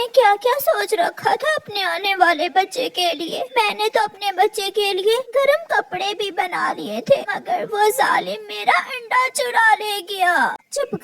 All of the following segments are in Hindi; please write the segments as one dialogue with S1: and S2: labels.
S1: क्या क्या सोच रखा था अपने आने वाले बच्चे के लिए। मैंने तो अपने बच्चे के लिए गर्म कपड़े भी बना लिए थे, मगर वो जालिम मेरा अंडा चुरा ले गया। चुप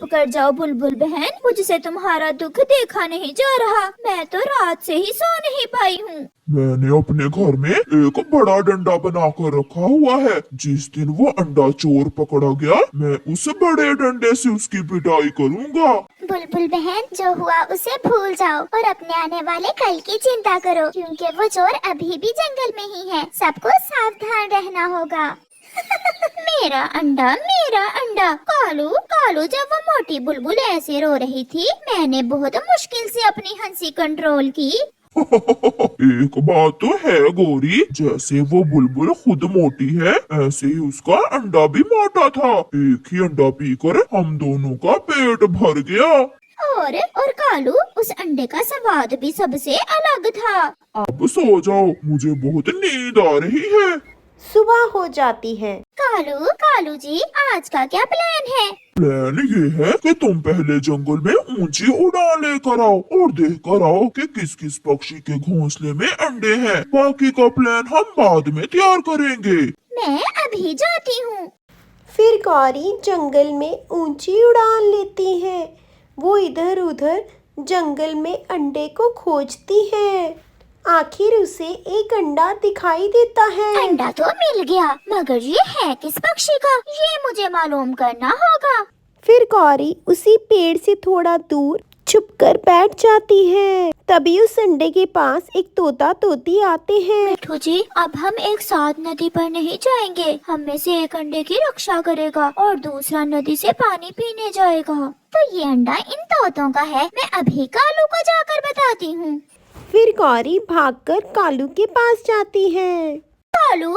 S1: कर जाओ बुलबुल बहन, मुझसे तुम्हारा दुख देखा नहीं जा रहा। मैं तो रात से ही सो नहीं पाई हूँ।
S2: मैंने अपने घर में एक बड़ा डंडा बनाकर रखा हुआ है। जिस दिन वो अंडा चोर पकड़ा गया, मैं उस बड़े डंडे से उसकी पिटाई करूंगा।
S3: बुलबुल बहन, जो हुआ उसे भूल जाओ और अपने आने वाले कल की चिंता करो, क्योंकि वो चोर अभी भी जंगल में ही है। सबको सावधान रहना होगा।
S1: मेरा अंडा। कालू कालू, जब वो मोटी बुलबुल ऐसे रो रही थी, मैंने बहुत मुश्किल से अपनी हंसी कंट्रोल की।
S2: एक बात तो है गौरी, जैसे वो बुलबुल खुद मोटी है, ऐसे ही उसका अंडा भी मोटा था। एक ही अंडा पीकर हम दोनों का पेट भर गया।
S1: और कालू, उस अंडे का स्वाद भी सबसे अलग था।
S2: अब सो जाओ, मुझे बहुत नींद आ रही है।
S4: सुबह हो जाती है।
S1: कालू जी, आज का क्या प्लान है?
S2: प्लान ये है कि तुम पहले जंगल में ऊंची उड़ान लेकर आओ और देख कर आओ कि किस किस पक्षी के घोंसले में अंडे हैं। बाकी का प्लान हम बाद में तैयार करेंगे।
S1: मैं अभी जाती हूँ।
S4: फिर गौरी जंगल में ऊंची उड़ान लेती है। वो इधर उधर जंगल में अंडे को खोजती है। आखिर उसे एक अंडा दिखाई देता है।
S1: अंडा तो मिल गया, मगर ये है किस पक्षी का, ये मुझे मालूम करना होगा।
S4: फिर गौरी उसी पेड़ से थोड़ा दूर छुपकर बैठ जाती है। तभी उस अंडे के पास एक तोता तोती आते हैं।
S1: मिठू जी, अब हम एक साथ नदी पर नहीं जाएंगे। हम में से एक अंडे की रक्षा करेगा और दूसरा नदी से पानी पीने जाएगा। तो ये अंडा इन तोतों का है। मैं अभी कालू को जाकर बताती हूँ।
S4: फिर गौरी भागकर कालू के पास जाती है।
S1: कालू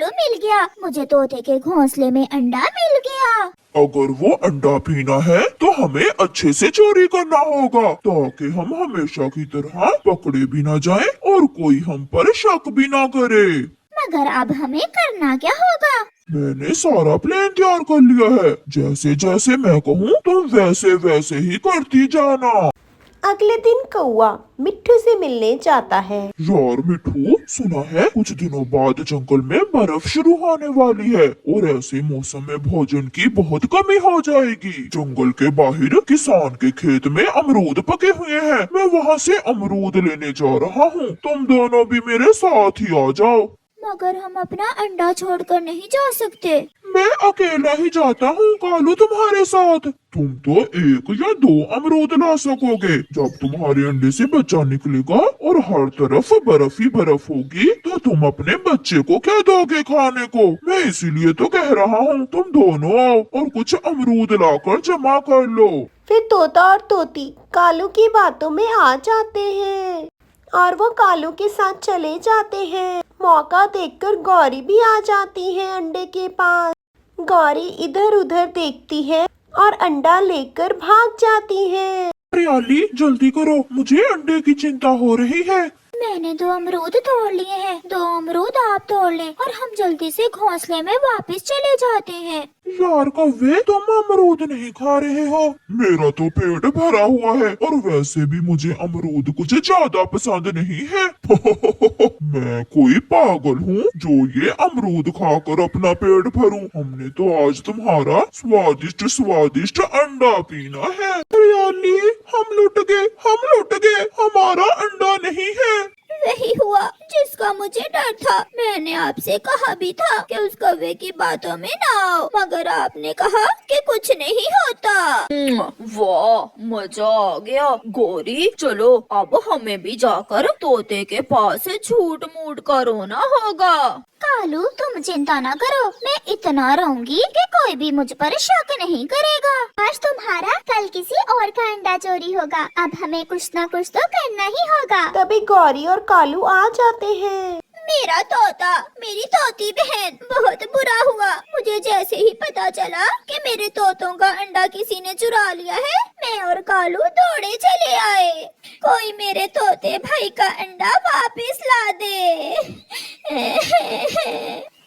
S1: मिल गया, मुझे तोते के घोंसले में अंडा मिल गया।
S2: अगर वो अंडा पीना है तो हमें अच्छे से चोरी करना होगा, ताकि हम हमेशा की तरह पकड़े भी ना जाएं और कोई हम पर शक भी ना करे।
S1: मगर अब हमें करना क्या होगा?
S2: मैंने सारा प्लान तैयार कर लिया है। जैसे जैसे मैं कहूँ तुम वैसे वैसे ही करती जाना।
S4: अगले दिन कौआ मिट्ठू से मिलने जाता है।
S2: यार मिठू, सुना है कुछ दिनों बाद जंगल में बर्फ शुरू होने वाली है और ऐसे मौसम में भोजन की बहुत कमी हो जाएगी। जंगल के बाहर किसान के खेत में अमरूद पके हुए हैं। मैं वहाँ से अमरूद लेने जा रहा हूँ। तुम दोनों भी मेरे साथ ही आ जाओ।
S1: मगर हम अपना अंडा छोड़कर नहीं जा सकते।
S2: मैं अकेला ही जाता हूँ कालू तुम्हारे साथ। तुम तो एक या दो अमरूद ला सकोगे। जब तुम्हारे अंडे से बच्चा निकलेगा और हर तरफ बर्फ ही बर्फ होगी, तो तुम अपने बच्चे को क्या दोगे खाने को? मैं इसीलिए तो कह रहा हूँ तुम दोनों आओ और कुछ अमरूद लाकर जमा कर लो।
S4: फिर तोता और तोती कालू की बातों में आ जाते हैं और वो कालू के साथ चले जाते हैं। मौका देखकर गौरी भी आ जाती है अंडे के पास। गौरी इधर उधर देखती है और अंडा लेकर भाग जाती है।
S2: हरियाली, जल्दी करो, मुझे अंडे की चिंता हो रही है।
S1: मैंने 2 अमरूद तोड़ लिए हैं। 2 अमरूद आप तोड़ लें और हम जल्दी से घोंसले में वापस चले जाते हैं।
S2: यार कौवे, तुम अमरूद नहीं खा रहे हो? मेरा तो पेट भरा हुआ है और वैसे भी मुझे अमरूद कुछ ज्यादा पसंद नहीं है। मैं कोई पागल हूँ जो ये अमरूद खाकर अपना पेट भरूं? हमने तो आज तुम्हारा स्वादिष्ट स्वादिष्ट अंडा पीना है। हरियाली, हम लुट गए, हमारा अंडा नहीं है।
S1: वही हुआ जिसका मुझे डर था। मैंने आपसे कहा भी था कि उस कौवे की बातों में ना आओ, मगर आपने कहा कि कुछ नहीं होता।
S5: वाह, मजा आ गया। गौरी, चलो अब हमें भी जाकर तोते के पास झूठ मूठ का रोना होगा।
S1: कालू, तुम चिंता न करो, मैं इतना रहूंगी कि कोई भी मुझ पर शक नहीं करेगा।
S3: आज तुम्हारा कल किसी और का अंडा चोरी होगा। अब हमें कुछ न कुछ तो करना ही होगा।
S4: तभी गौरी और कालू आ जाते हैं।
S1: मेरा तोता, मेरी तोती बहन, बहुत बुरा हुआ। मुझे जैसे ही पता चला कि मेरे तोतों का अंडा किसी ने चुरा लिया है, मैं और कालू दौड़े चले आए। कोई मेरे तोते भाई का अंडा वापस ला दे।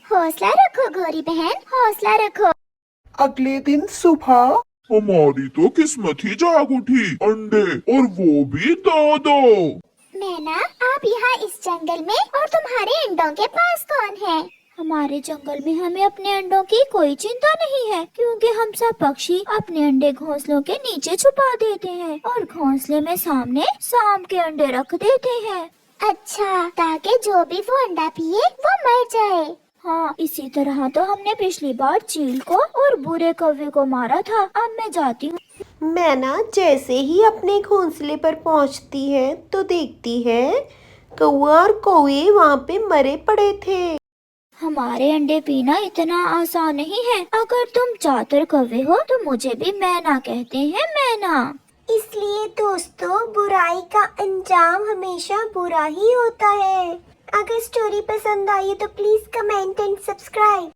S3: हौसला रखो गौरी बहन, हौसला रखो।
S6: अगले दिन सुबह
S2: हमारी तो किस्मत ही जाग उठी, अंडे और वो भी दो।
S3: मैना, आप यहाँ इस जंगल में और तुम्हारे अंडों के पास कौन है?
S1: हमारे जंगल में हमें अपने अंडों की कोई चिंता नहीं है, क्योंकि हम सब पक्षी अपने अंडे घोंसलों के नीचे छुपा देते हैं और घोंसले में सामने सांप के अंडे रख देते हैं।
S3: अच्छा, ताकि जो भी वो अंडा पिए वो मर जाए।
S1: हाँ, इसी तरह तो हमने पिछली बार चील को और बुरे कौवे को मारा था। अब मैं जाती हूँ।
S4: मैना जैसे ही अपने घोंसले पर पहुंचती है तो देखती है कौआ और कौवे वहाँ पे मरे पड़े थे।
S1: हमारे अंडे पीना इतना आसान नहीं है। अगर तुम चातर कौवे हो तो मुझे भी मैना कहते हैं, मैना।
S3: इसलिए दोस्तों, बुराई का अंजाम हमेशा बुरा ही होता है। अगर स्टोरी पसंद आई तो प्लीज कमेंट एंड सब्सक्राइब।